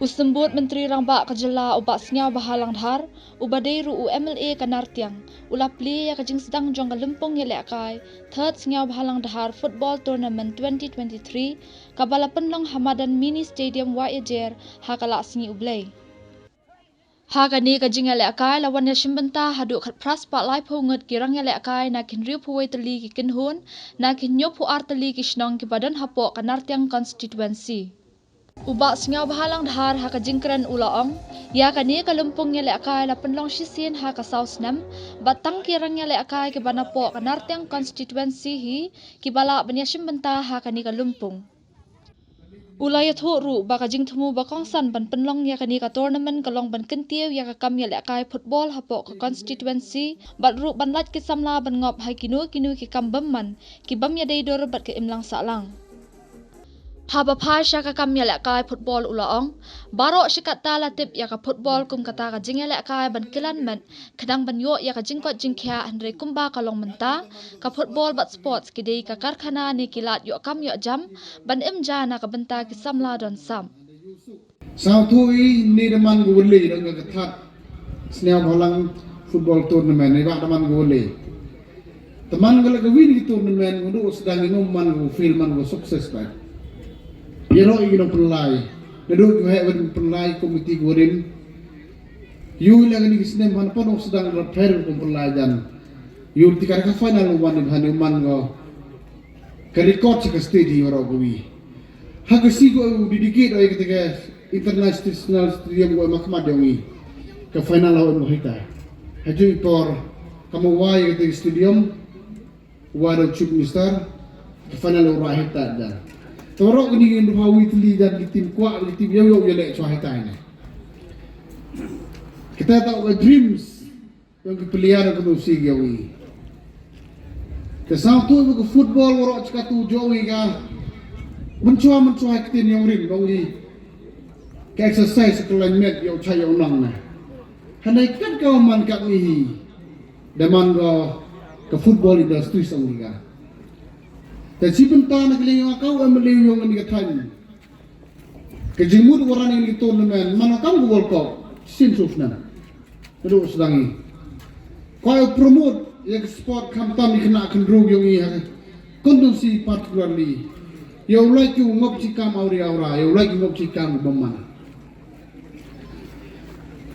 Usembut Menteri Rangba Kejela ubak Sniawbhalang Dhar, ubadeiru UMLA Kanartiang, ulapli ya kajing Sdang jong Kalumpong yelekai, third Sniawbhalang Dhar Football Tournament 2023, kabala penlong Hamadan Mini Stadium Wayajer, hakala Sni Ublay. Hakani kajing yelekai lawan yasimbenta haduk kat praspa lai pungut kirang yelekai na kinriu puwai teli ki kinhun, na kinyop puar teli ki shnong ki badan hapok Kanartiang constituency. Ubak Sniawbhalang Dhar haka jingkran ulaong, ya kani Kalumpong yelekai la penlong sisin haka South Nam, batang kirang yelekai ke banapok Kanartiang constituency hi, kibala banyasim benta haka ni Kalumpong. Ulaya thuru baka jing temu bakongsan ban penlong ya kani ka tournament kalong ban kentiu ya ka kam yelekai football hapok ka constituency, bat ru ban lat ki samla ban ngop hai kinu ki kam bamman, ki bam ya deidor bat ke imlang salang. Haba phai syaka kam yelekai football ulaong, barok syikat tala tip ya ka football kum kata ka jing yelekai ban kilan met, kadang ban yo ya ka jingkot jingkya handre kumba kalong menta, ka football bat sports kidei ka karkhana ni kilat yo kam yo jam, ban imja na ka benta ki samla don sam. Sao thui ni daman guli dong ka that Sniawbhalang football tournament ni bak daman guli. Teman kalau ka win ki tournament ngundu sedang inum man go film man go sukses ba. Yero igino pelai, neduk ke hewan pelai komiti gurin. You lang ni kisnem han pon sedang repair kom pelai dan. You tikar ka final one in hanuman go. Ka record ka steady oro gui. Ha ka sigo didikit oi ketika international stadium go makmad dongi. Ka final lawan mo hita. Haju por kamu wai ketika stadium waro chief minister ka final ora hita dan. Torok ni ndu hawi tli dan tim kuat tim yo yelek choi tai ni. Kita tahu ke dreams yang dipelihara ke nusi gawi. Kesal tu ke football orang cakap tu jowi ka. Mencuai kita ni yang rim gawi. Ke exercise kelan met yo chai yo nang na. Hanai kan kau man kat ni. Daman ke football industry sang ni. Dan si benta nak lewat kau ambil yang ni katan. Kejimut orang yang di tournament mana kau World Cup sin sufna. Itu sedangi. Kau promote yang sport kamtam ni kena kendrug yang ni. Kondisi particularly. You like you ngop cikam aura. You like ngop cikam beman.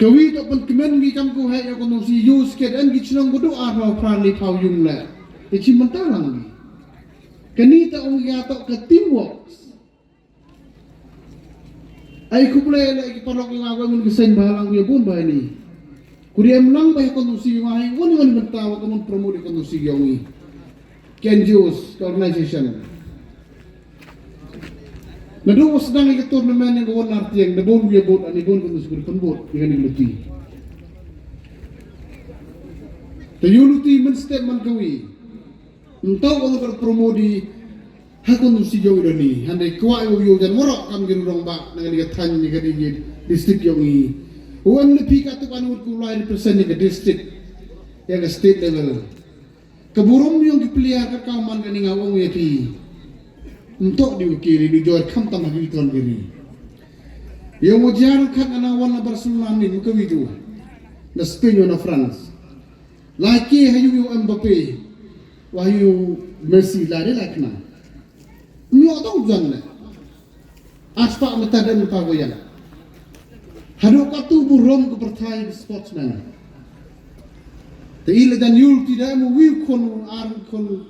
Kawi tak pun kemen ni kamu hai yang kondisi use ke dan gicnang bodoh arah prali pau yung le. Eci mentalang ni. Kani tak mengatok ke teamwork. Ai ku play lagi parok yang aku mun kesen balang dia pun bah ni. Kuria menang bah kondusi mai woni bentawa kamu promote kondusi yang ni. Kenjus organization. Nado sedang ikut tournament yang kawan artiang nebon dia bot ani bon kondusi penbot dengan diluti. Tayuluti men statement kawi. Entau kalau berpromodi hakun si jauh ini, handai kuat yo dan morok kam gerurong bak dengan dia tanya dengan dia distrik yang ini. Uang lebih kata panut kulai represent ke distrik yang ke state level. Keburung yang dipelihara kauman dengan ngawang yati. Untuk diukiri dijual kam tamah gitu diri. Yang wajar kan anawan bersulam ni muka itu. Na Spain na France. Laki hayu Mbappe. Wahyu Messi lari lah kena. Nyok tahu jangan. Aspak metadan metagoyan. Hadok katu burom ke percaya sportsman. Tapi dan yul tidak mau win kon kon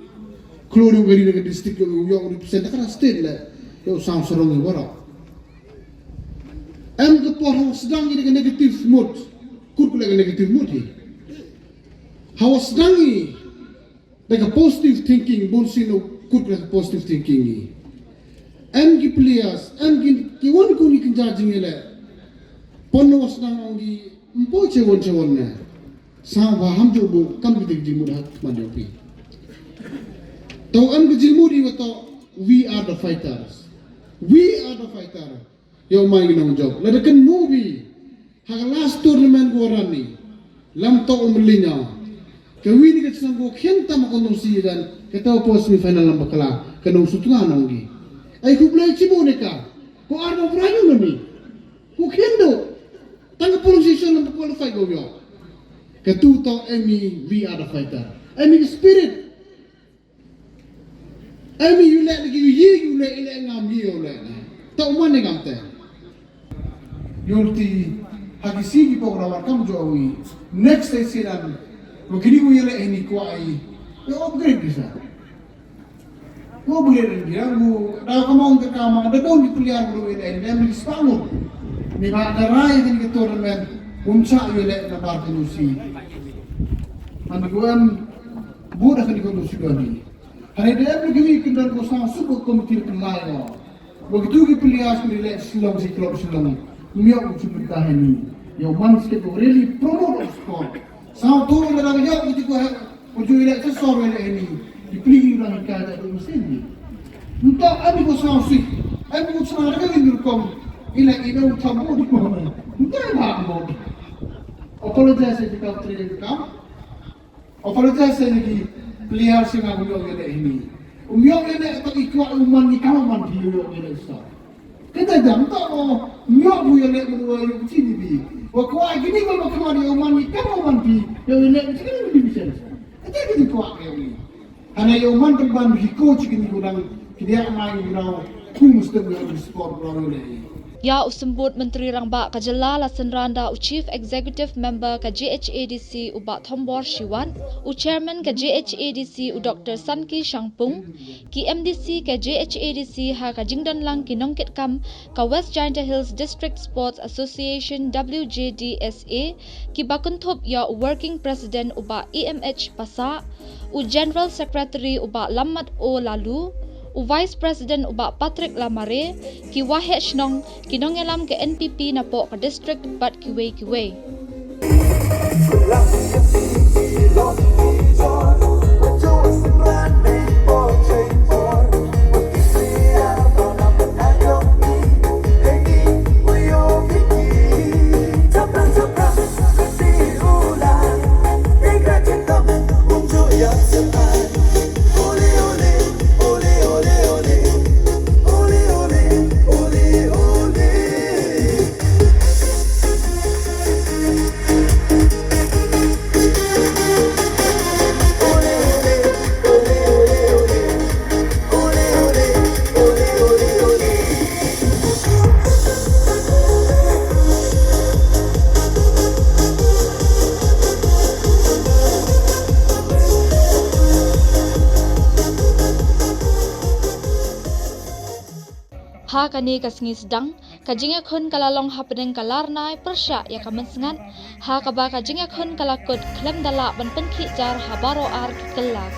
keluar dari negara distrik yang represent kerana state lah. Yang sang serong yang barak. Kepala sedang ini negatif mood. Kut dengan negatif mood ni. Hawa sedang ni. Like positive thinking, bonsino good like positive thinking ni. Ki players, ki wan ko ni kinjajing ele. Pono wasnang ongi mpo cewon na. Sa baham jo bu kam kitik jimu dah madyopi. Tau ki jimu di wato we are the fighters. We are the fighter. Yo mai ginang job. Ladakan movie. Hang last tournament go rani. Lam to umlinya. Kawi ni kita nak kenta makondusi dan kita pos ni final lamba kala kanong sutungan ongi. Ai ku play cibo neka. Ko arno prayo nami. Hukindo. Tangga position untuk qualify go yo. Ketuto Emi we are the fighter. Emi the spirit. Emi you let lagi you let ngam you let. Tak mana ngam teh. Yulti hagisi di program kamu jawi. Next day silam. Begini you let ini kuai. You upgrade bisa. You upgrade dia. You dah kamu angkat kamu. Dah dong dipelihara dulu ini. Dia mesti sepangun. Ni ada rai ini ke tournament. Puncak you let nabar tenusi. Anda guam budak ni kau sudah ni. Hari dia begini kita bersama suku komite kelai. Begitu kita pelihara sekali Silang si klub Silang. Miak ucap berkah ini. Yang manis kita really promote sport. Sama tu orang yang kita ucap ini sesuatu ini. Dipilih orang kaya dari mesin. Entah apa kau sama sih. Apa kau sama ada yang berkom. Ina utamu di mana. Entah apa. Apologize jika terjadi berkam. Apologize lagi pelihara singa umiak ini. Umiak ini tak ikut uman ni kamu mandi umiak ini sah. Kita jam tak umiak buaya lek berdua yang kecil ni. Waktu gini kalau kemari uman ni kamu mandi yang lek kecil ni lebih bisa. Kita kita kuat ni. Hanya yang uman terbang hiko cikini kurang dia main kurang mesti berada sport kurang ni. Ya usembut Menteri Rangba Kajala Lasan Randa u Chief Executive Member ka GHADC u Ba Thombor Shiwan u Chairman ka GHADC u Dr. Sanki Shangpung ki MDC ka GHADC ha ka Jingdan Lang ki Nongkit Kam ka West Giant Hills District Sports Association WJDSA ki Bakuntop ya u Working President u Ba EMH Pasa u General Secretary u Ba Lammat O Lalu u Vice President uba Patrick Lamare ki wahet shnong kinong elam ke NPP na po ka district bat kiwe. Ha kani kasngi Sdang kajinga khun kalalong hapedeng kalarnai persya ya kamen sengat ha kaba kajinga khun kalakut klem dala ban penkhi jar habaro ar kelak.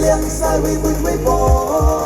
liang sai we we we bo